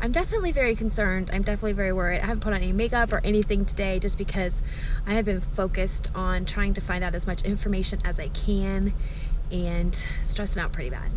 I'm definitely very concerned. I'm definitely very worried. I haven't put on any makeup or anything today just because I have been focused on trying to find out as much information as I can and stressing out pretty bad.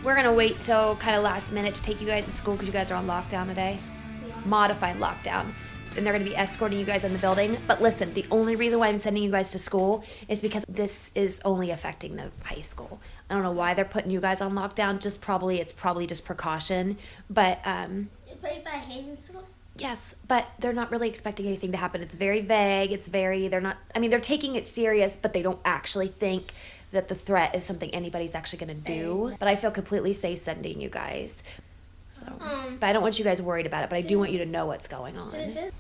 We're gonna wait till kind of last minute to take you guys to school because you guys are on lockdown today. Yeah. Modified lockdown. And they're gonna be escorting you guys in the building. But listen, the only reason why I'm sending you guys to school is because this is only affecting the high school. I don't know why they're putting you guys on lockdown. It's probably just precaution. But Right by Hayden School? Yes, but they're not really expecting anything to happen. It's very vague. They're taking it serious, but they don't actually think that the threat is something anybody's actually going to do. But I feel completely safe sending you guys. So, but I don't want you guys worried about it, but I do want you to know what's going on. What is this?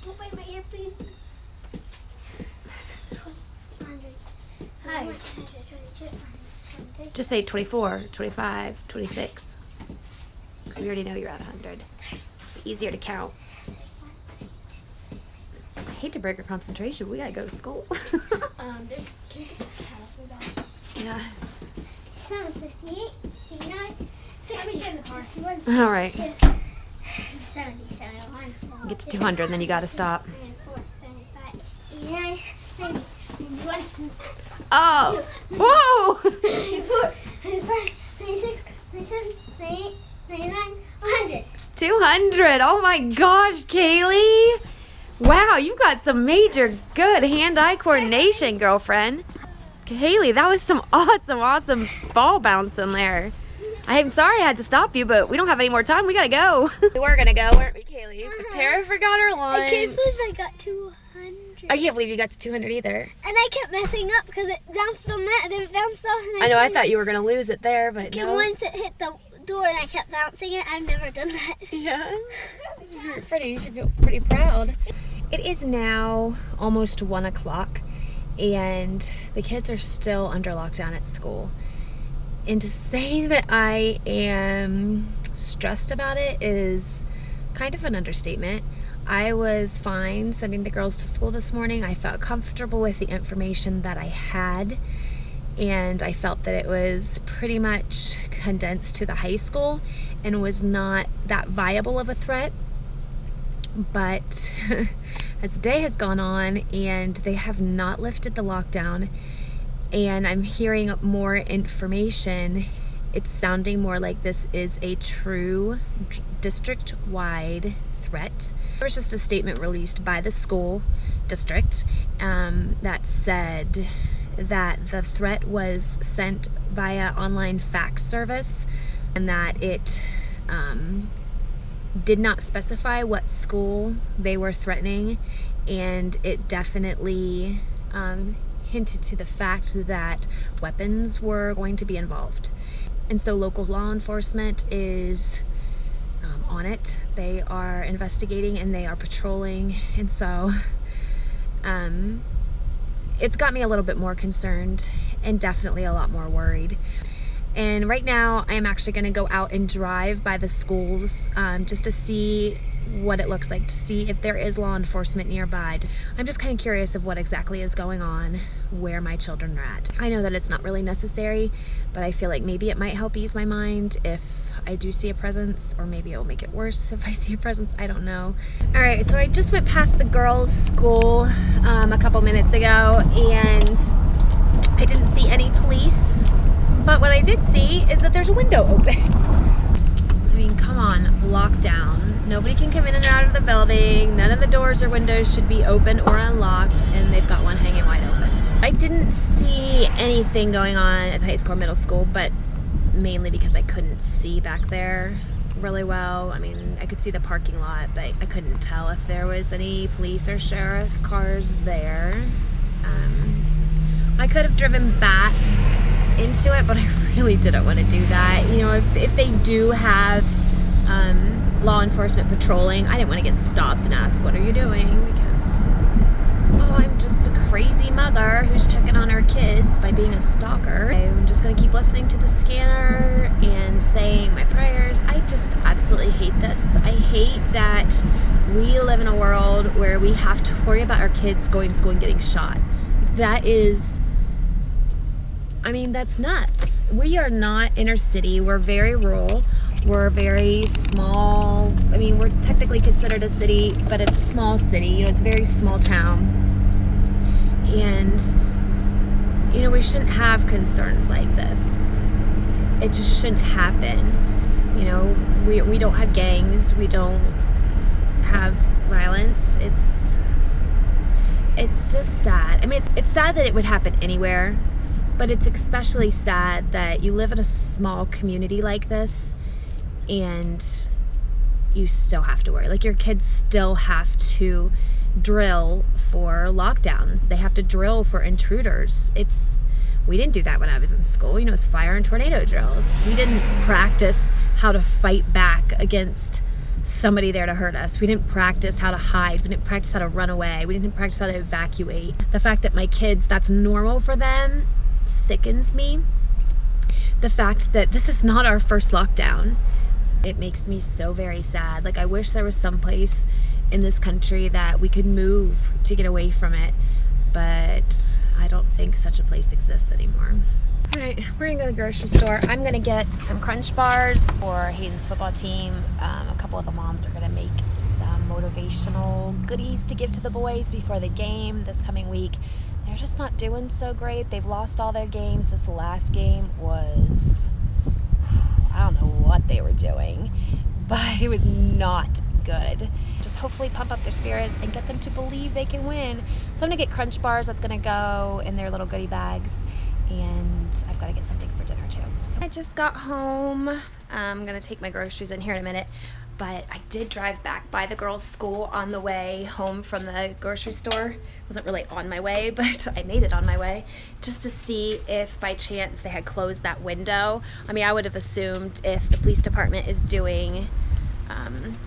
Oh, wait, my ear, please. Hi. Just say 24, 25, 26. We already know you're at 100. It's easier to count. I hate to break your concentration. We gotta go to school. Yeah. 758, 59, 61, All right. 70, 71, Get to 200, and then you gotta stop. 74, 75, 89, 90, 91. Oh! Whoa! 94, 95, 96, 97, 98, 99, 100. 200. Oh my gosh, Kaylee. Wow, you got some major good hand-eye coordination, girlfriend. Haley, that was some awesome ball bouncing there. I'm sorry I had to stop you, but we don't have any more time. We gotta go. We were gonna go, weren't we, Kaylee? But Tara forgot her lunch. I can't believe I got 200. I can't believe you got to 200 either. And I kept messing up because it bounced on that and then it bounced off. And I know, I thought you were gonna lose it there, but no. Once it hit the door and I kept bouncing it, I've never done that. Yeah. You should feel pretty proud. It is now almost 1 o'clock. And the kids are still under lockdown at school. And to say that I am stressed about it is kind of an understatement. I was fine sending the girls to school this morning. I felt comfortable with the information that I had, and I felt that it was pretty much condensed to the high school and was not that viable of a threat. But as the day has gone on and they have not lifted the lockdown and I'm hearing more information, it's sounding more like this is a true district-wide threat. There was just a statement released by the school district that said that the threat was sent via online fax service and that it did not specify what school they were threatening, and it definitely hinted to the fact that weapons were going to be involved. And so local law enforcement is on it. They are investigating and they are patrolling, and so it's got me a little bit more concerned and definitely a lot more worried. And right now I am actually going to go out and drive by the schools just to see what it looks like, to see if there is law enforcement nearby. I'm just kind of curious of what exactly is going on, where my children are at. I know that it's not really necessary, but I feel like maybe it might help ease my mind if I do see a presence, or maybe it'll make it worse if I see a presence. I don't know. All right, so I just went past the girls' school a couple minutes ago, and I didn't see any police. But what I did see is that there's a window open. I mean, come on, lockdown. Nobody can come in and out of the building. None of the doors or windows should be open or unlocked, and they've got one hanging wide open. I didn't see anything going on at the high school or middle school, but mainly because I couldn't see back there really well. I mean, I could see the parking lot, but I couldn't tell if there was any police or sheriff cars there. I could have driven back into it, but I really didn't want to do that. You know, if they do have law enforcement patrolling, I didn't want to get stopped and asked, what are you doing? Because oh, I'm just a crazy mother who's checking on her kids by being a stalker. I'm just gonna keep listening to the scanner and saying my prayers. I just absolutely hate this. I hate that we live in a world where we have to worry about our kids going to school and getting shot. That is, I mean, that's nuts. We are not inner city. We're very rural. We're very small. I mean, we're technically considered a city, but it's a small city. You know, it's a very small town. And, you know, we shouldn't have concerns like this. It just shouldn't happen. You know, we don't have gangs. We don't have violence. It's just sad. I mean, it's sad that it would happen anywhere, but it's especially sad that you live in a small community like this and you still have to worry. Like, your kids still have to drill for lockdowns. They have to drill for intruders. We didn't do that when I was in school. You know, it's fire and tornado drills. We didn't practice how to fight back against somebody there to hurt us. We didn't practice how to hide. We didn't practice how to run away. We didn't practice how to evacuate. The fact that my kids, that's normal for them, sickens me. The fact that this is not our first lockdown, it makes me so very sad. Like, I wish there was some place in this country that we could move to get away from it, but I don't think such a place exists anymore. All right, we're gonna go to the grocery store. I'm gonna get some Crunch Bars for Hayden's football team. A couple of the moms are gonna make some motivational goodies to give to the boys before the game this coming week. They're just not doing so great. They've lost all their games. This last game was, I don't know what they were doing, but it was not good. Just hopefully pump up their spirits and get them to believe they can win. So I'm gonna get Crunch Bars. That's gonna go in their little goodie bags. And I've got to get something for dinner too. I just got home. I'm gonna take my groceries in here in a minute, but I did drive back by the girls' school on the way home from the grocery store. It wasn't really on my way, but I made it on my way just to see if by chance they had closed that window. I mean, I would have assumed if the police department is doing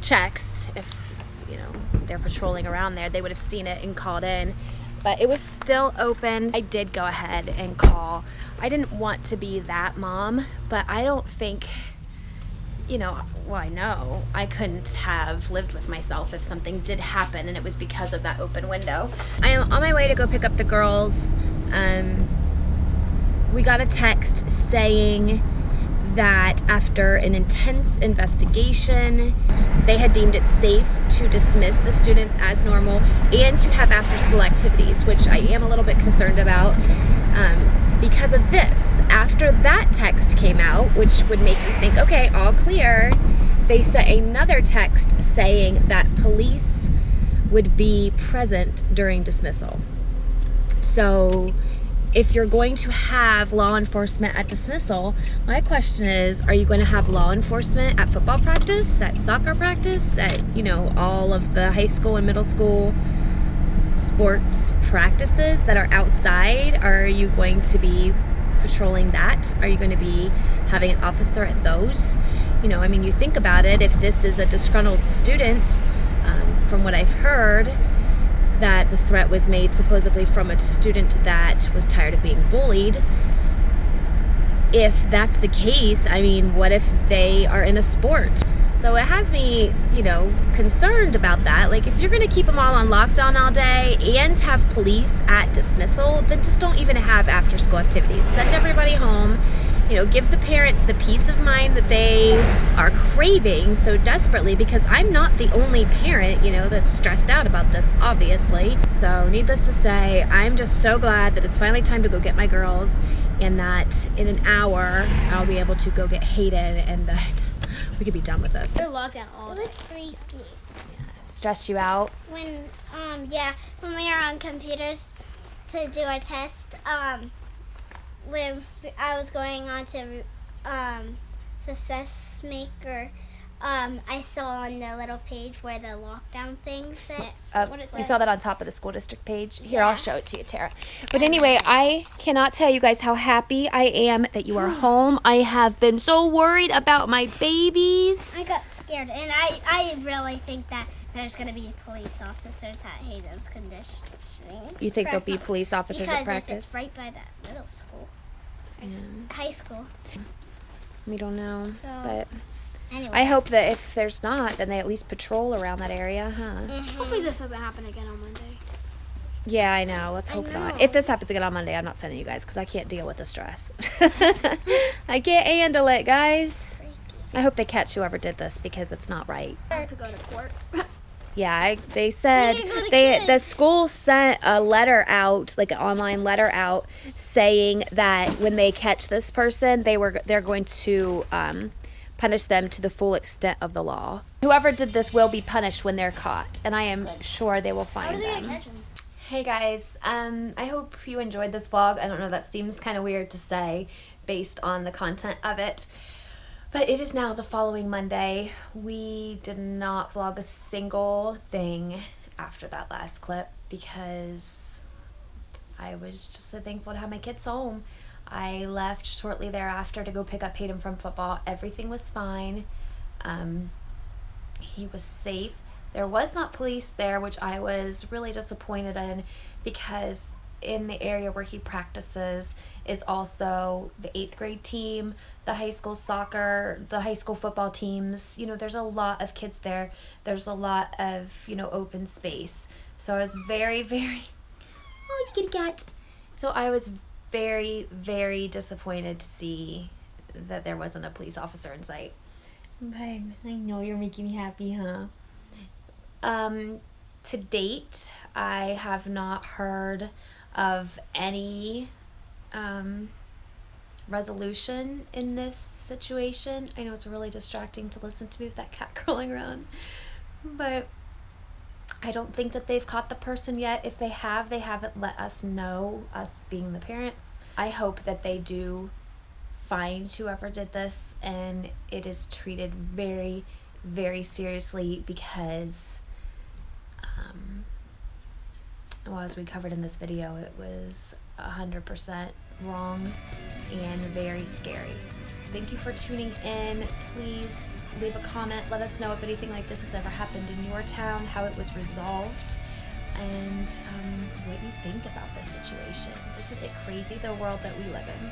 checks, if, you know, they're patrolling around there, they would have seen it and called in. But it was still open. I did go ahead and call. I didn't want to be that mom, but I don't think, you know, well, I know I couldn't have lived with myself if something did happen and it was because of that open window. I am on my way to go pick up the girls. We got a text saying that after an intense investigation, they had deemed it safe to dismiss the students as normal and to have after-school activities, which I am a little bit concerned about because of this. After that text came out, which would make you think, okay, all clear, they sent another text saying that police would be present during dismissal. So if you're going to have law enforcement at dismissal, my question is, are you going to have law enforcement at football practice, at soccer practice, at, you know, all of the high school and middle school sports practices that are outside? Are you going to be patrolling that? Are you going to be having an officer at those? You know, I mean, you think about it, if this is a disgruntled student, from what I've heard, that the threat was made supposedly from a student that was tired of being bullied. If that's the case, I mean, what if they are in a sport? So it has me, you know, concerned about that. Like, if you're going to keep them all on lockdown all day and have police at dismissal, then just don't even have after-school activities. Send everybody home. You know, give the parents the peace of mind that they are craving so desperately, because I'm not the only parent, you know, that's stressed out about this, obviously. So needless to say, I'm just so glad that it's finally time to go get my girls, and that in an hour I'll be able to go get Hayden, and that we could be done with this. We're locked down all day. It was creepy. Stress you out? When when we were on computers to do our test, when I was going on to Success Maker, I saw on the little page where the lockdown thing said. You saw that on top of the school district page? Here, yeah. I'll show it to you, Tara. But anyway, I cannot tell you guys how happy I am that you are home. I have been so worried about my babies. I got scared, and I really think that there's going to be police officers at Hayden's conditioning. You think there'll be police officers at practice? Because if it's right by that middle school, high school. We don't know, So, but anyway. I hope that if there's not, then they at least patrol around that area, huh? Hopefully this doesn't happen again on Monday. Yeah, I know. Let's hope not. If this happens again on Monday, I'm not sending you guys because I can't deal with the stress. I can't handle it, guys. I hope they catch whoever did this because it's not right. I have to go to court. Yeah, they said We can go to the school sent a letter out, like an online letter out, saying that when they catch this person, they're going to punish them to the full extent of the law. Whoever did this will be punished when they're caught, and I am sure they will find them. Hey guys, I hope you enjoyed this vlog. I don't know, that seems kind of weird to say based on the content of it. But it is now the following Monday. We did not vlog a single thing after that last clip because I was just so thankful to have my kids home. I left shortly thereafter to go pick up Hayden from football. Everything was fine. He was safe. There was not police there, which I was really disappointed in because in the area where he practices is also the 8th grade team, the high school soccer, the high school football teams. You know, there's a lot of kids there. There's a lot of, you know, open space. So I was very, very, oh, you can get. So I was very, very disappointed to see that there wasn't a police officer in sight. But I know you're making me happy, huh? To date, I have not heard of any resolution in this situation. I know it's really distracting to listen to me with that cat crawling around, but I don't think that they've caught the person yet. If they have, they haven't let us know, us being the parents. I hope that they do find whoever did this and it is treated very, very seriously because well, as we covered in this video, it was 100% wrong and very scary. Thank you for tuning in. Please leave a comment. Let us know if anything like this has ever happened in your town, how it was resolved, and what you think about this situation. Isn't it crazy, the world that we live in?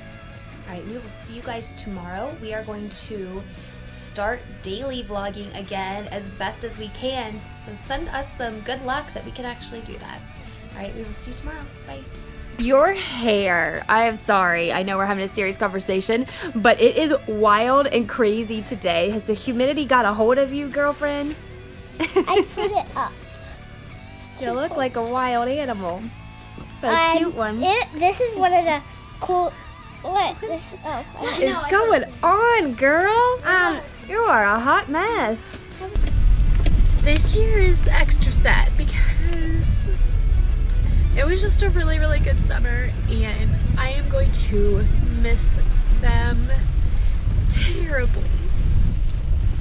All right, we will see you guys tomorrow. We are going to start daily vlogging again as best as we can. So send us some good luck that we can actually do that. All right, we will see you tomorrow. Bye. Your hair. I am sorry. I know we're having a serious conversation, but it is wild and crazy today. Has the humidity got a hold of you, girlfriend? I put it up. You look like a wild animal. But a cute one. This is one of the cool... What? This, oh, What is going on, girl? You are a hot mess. This year is extra sad because it was just a really, really good summer, and I am going to miss them terribly.